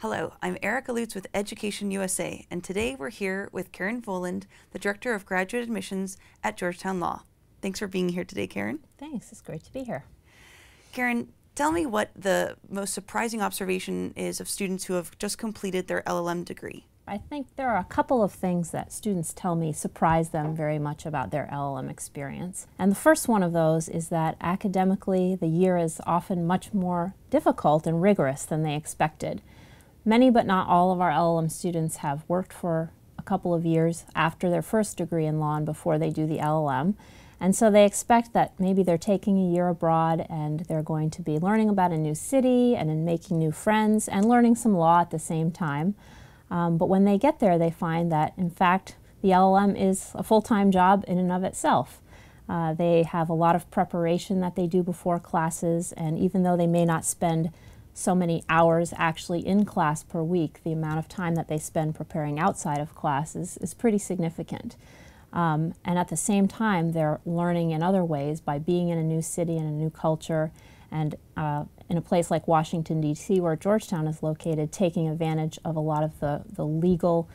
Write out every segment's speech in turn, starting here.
Hello, I'm Erica Lutz with Education USA, and today we're here with Karen Voland, the Director of Graduate Admissions at Georgetown Law. Thanks for being here today, Karen. Thanks, it's great to be here. Karen, tell me what the most surprising observation is of students who have just completed their LL.M degree. I think there are a couple of things that students tell me surprise them very much about their LL.M experience. And the first one of those is that academically the year is often much more difficult and rigorous than they expected. Many but not all of our LL.M students have worked for a couple of years after their first degree in law and before they do the LL.M. And so they expect that maybe they're taking a year abroad and they're going to be learning about a new city and in making new friends and learning some law at the same time. But when they get there, they find that, in fact, the LL.M is a full-time job in and of itself. They have a lot of preparation that they do before classes, and even though they may not spend so many hours actually in class per week, the amount of time that they spend preparing outside of classes is pretty significant. And at the same time, they're learning in other ways by being in a new city and a new culture, and in a place like Washington, D.C., where Georgetown is located, taking advantage of a lot of the legal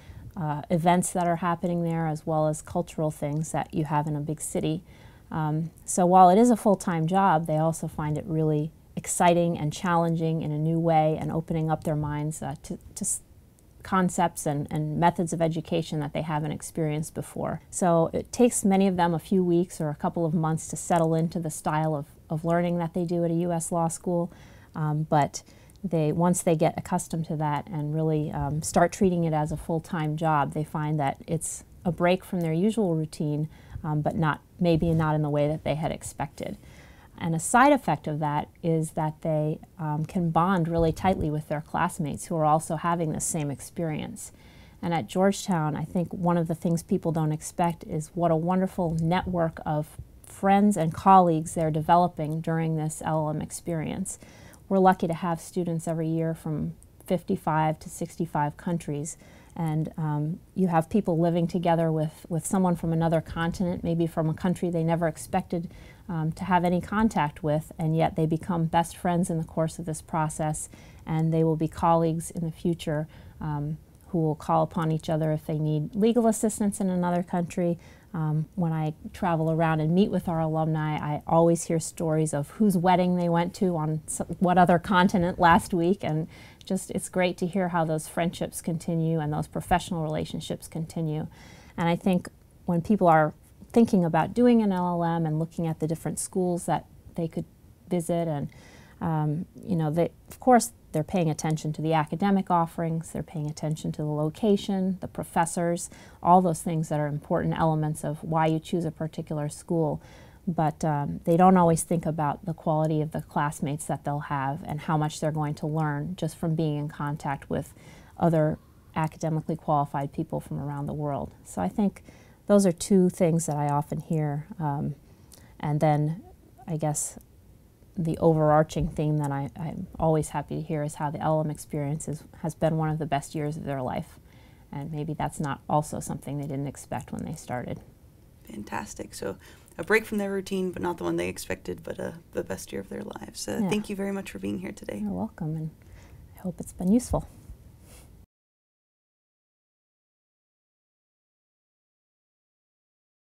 events that are happening there, as well as cultural things that you have in a big city. So while it is a full-time job, they also find it really exciting and challenging in a new way, and opening up their minds to concepts and methods of education that they haven't experienced before. So it takes many of them a few weeks or a couple of months to settle into the style of learning that they do at a U.S. law school, but once they get accustomed to that and really start treating it as a full-time job, they find that it's a break from their usual routine, but maybe not in the way that they had expected. And a side effect of that is that they can bond really tightly with their classmates who are also having the same experience. And at Georgetown, I think one of the things people don't expect is what a wonderful network of friends and colleagues they're developing during this LL.M experience. We're lucky to have students every year from 55 to 65 countries. And you have people living together with someone from another continent, maybe from a country they never expected to have any contact with, and yet they become best friends in the course of this process, and they will be colleagues in the future who will call upon each other if they need legal assistance in another country. When I travel around and meet with our alumni, I always hear stories of whose wedding they went to on what other continent last week, and just it's great to hear how those friendships continue and those professional relationships continue. And I think when people are thinking about doing an LL.M and looking at the different schools that they could visit, and you know, of course they're paying attention to the academic offerings, they're paying attention to the location, the professors, all those things that are important elements of why you choose a particular school. But they don't always think about the quality of the classmates that they'll have and how much they're going to learn just from being in contact with other academically qualified people from around the world. So I think those are two things that I often hear. And then I guess the overarching theme that I'm always happy to hear is how the LL.M experience has been one of the best years of their life. And maybe that's not also something they didn't expect when they started. Fantastic. So a break from their routine, but not the one they expected, but the best year of their lives. Yeah. Thank you very much for being here today. You're welcome, and I hope it's been useful.